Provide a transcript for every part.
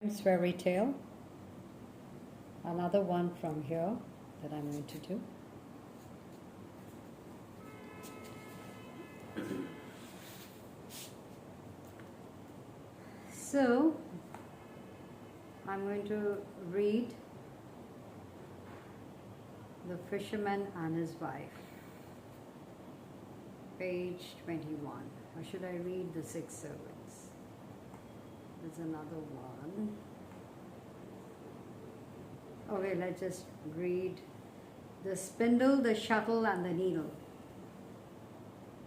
Grimm's fairy tale, another one from here that I'm going to do. So, I'm going to read The Fisherman and His Wife, page 21. Or should I read The Six Servants? There's another one. Okay, let's just read The Spindle, the Shuttle, and the Needle.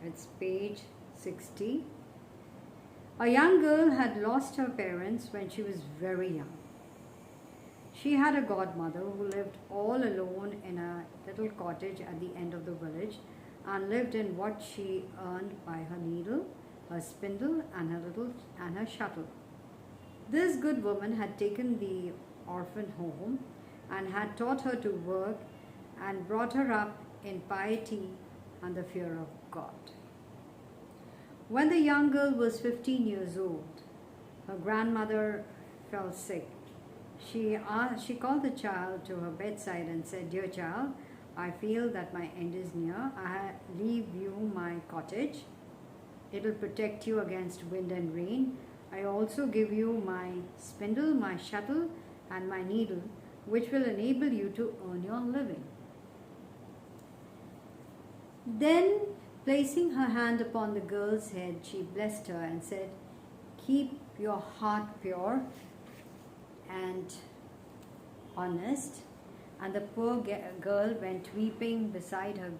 It's page 60. A young girl had lost her parents when she was very young. She had a godmother who lived all alone in a little cottage at the end of the village and lived in what she earned by her needle, her spindle, and her shuttle. This good woman had taken the orphan home and had taught her to work and brought her up in piety and the fear of God. When the young girl was 15 years old, her grandmother fell sick. She called the child to her bedside and said, "Dear child, I feel that my end is near. I leave you my cottage. It will protect you against wind and rain. I also give you my spindle, my shuttle, and my needle, which will enable you to earn your living." Then, placing her hand upon the girl's head, she blessed her and said, "Keep your heart pure and honest." And the poor girl went weeping beside her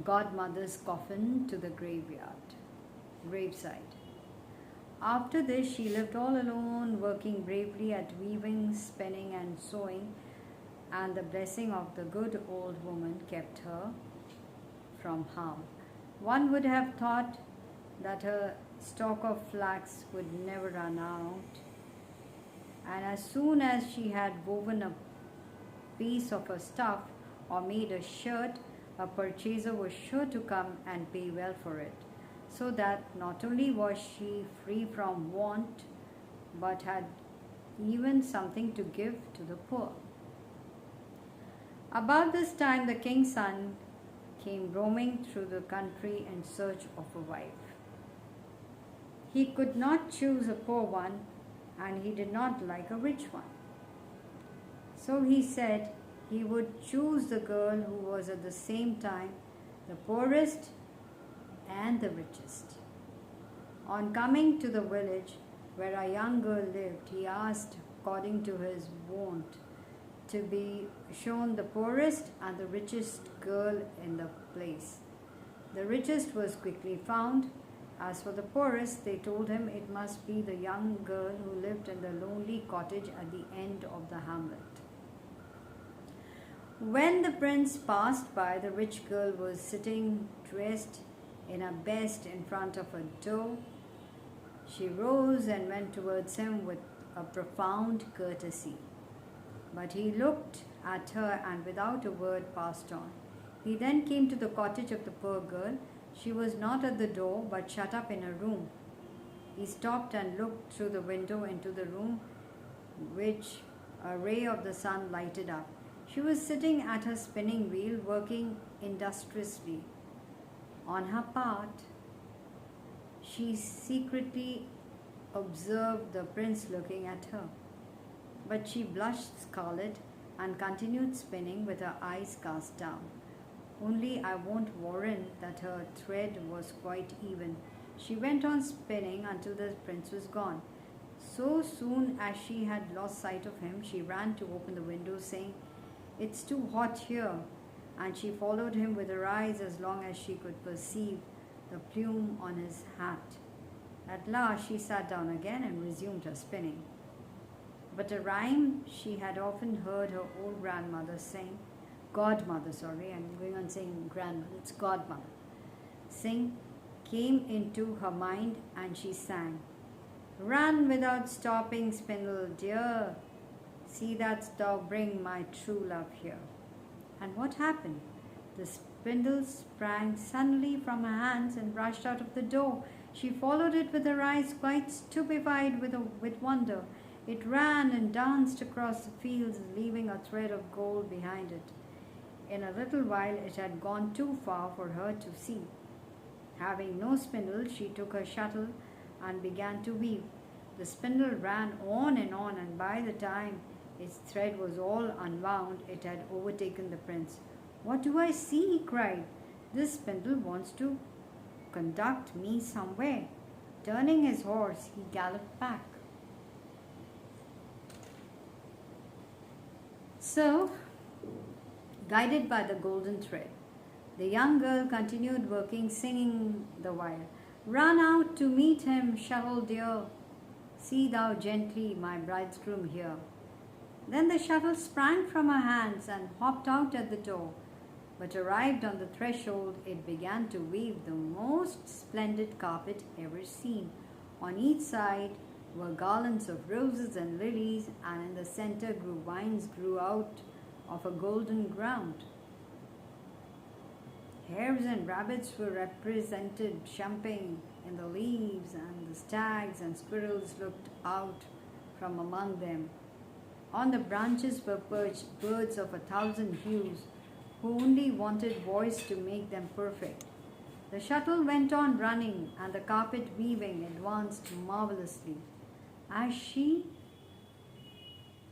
godmother's coffin to the graveside. After this, she lived all alone, working bravely at weaving, spinning, and sewing, and the blessing of the good old woman kept her from harm. One would have thought that her stock of flax would never run out, and as soon as she had woven a piece of her stuff or made a shirt, a purchaser was sure to come and pay well for it, so that not only was she free from want, but had even something to give to the poor. About this time, the king's son came roaming through the country in search of a wife. He could not choose a poor one, and he did not like a rich one. So he said he would choose the girl who was at the same time the poorest and the richest. On coming to the village where a young girl lived, he asked, according to his wont, to be shown the poorest and the richest girl in the place. The richest was quickly found. As for the poorest, they told him it must be the young girl who lived in the lonely cottage at the end of the hamlet. When the prince passed by, the rich girl was sitting dressed in her best in front of a door. She rose and went towards him with a profound courtesy. But he looked at her and without a word passed on. He then came to the cottage of the poor girl. She was not at the door but shut up in a room. He stopped and looked through the window into the room, which a ray of the sun lighted up. She was sitting at her spinning wheel, working industriously. On her part, she secretly observed the prince looking at her. But she blushed scarlet and continued spinning with her eyes cast down. Only I won't warrant that her thread was quite even. She went on spinning until the prince was gone. So soon as she had lost sight of him, she ran to open the window, saying, "It's too hot here," and she followed him with her eyes as long as she could perceive the plume on his hat. At last she sat down again and resumed her spinning. But a rhyme she had often heard her old godmother, I'm going on saying grandmother, it's godmother, sing, came into her mind, and she sang, "Run without stopping, spindle dear, see that thou bring my true love here." And what happened? The spindle sprang suddenly from her hands and rushed out of the door. She followed it with her eyes quite stupefied with wonder. It ran and danced across the fields, leaving a thread of gold behind it. In a little while it had gone too far for her to see. Having no spindle, she took her shuttle and began to weave. The spindle ran on, and by the time its thread was all unwound, it had overtaken the prince. "What do I see?" he cried. "This spindle wants to conduct me somewhere." Turning his horse, he galloped back. So, guided by the golden thread, the young girl continued working, singing the while, "Run out to meet him, Shuttle dear. See thou gently my bridegroom here." Then the shuttle sprang from her hands and hopped out at the door. But arrived on the threshold, it began to weave the most splendid carpet ever seen. On each side were garlands of roses and lilies, and in the center vines grew out of a golden ground. Hares and rabbits were represented jumping in the leaves, and the stags and squirrels looked out from among them. On the branches were perched birds of 1,000 hues, who only wanted voice to make them perfect. The shuttle went on running, and the carpet weaving advanced marvelously. As she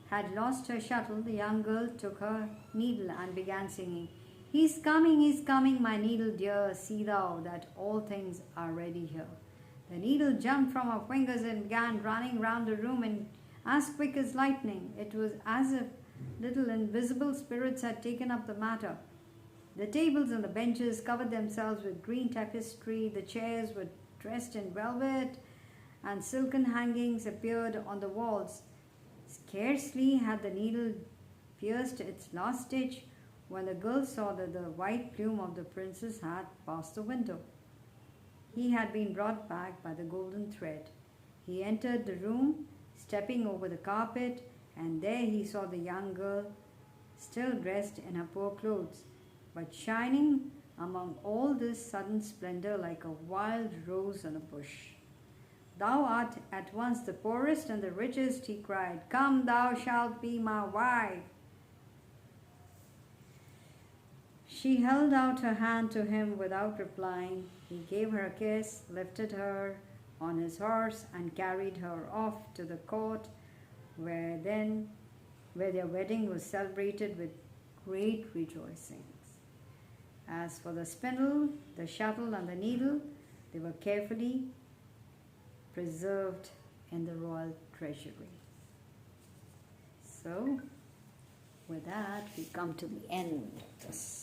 had lost her shuttle, the young girl took her needle and began singing, he's coming, my needle dear, see thou that all things are ready here." The needle jumped from her fingers and began running round the room and as quick as lightning. It was as if little invisible spirits had taken up the matter. The tables and the benches covered themselves with green tapestry, the chairs were dressed in velvet, and silken hangings appeared on the walls. Scarcely had the needle pierced its last stitch when the girl saw that the white plume of the princess had passed the window. He had been brought back by the golden thread. He entered the room, stepping over the carpet, and there he saw the young girl, still dressed in her poor clothes, but shining among all this sudden splendor like a wild rose on a bush. "Thou art at once the poorest and the richest," he cried. "Come, thou shalt be my wife." She held out her hand to him without replying. He gave her a kiss, lifted her on his horse, and carried her off to the court, where their wedding was celebrated with great rejoicings. As for the spindle, the shuttle, and the needle, they were carefully preserved in the royal treasury. So, with that, we come to the end of this.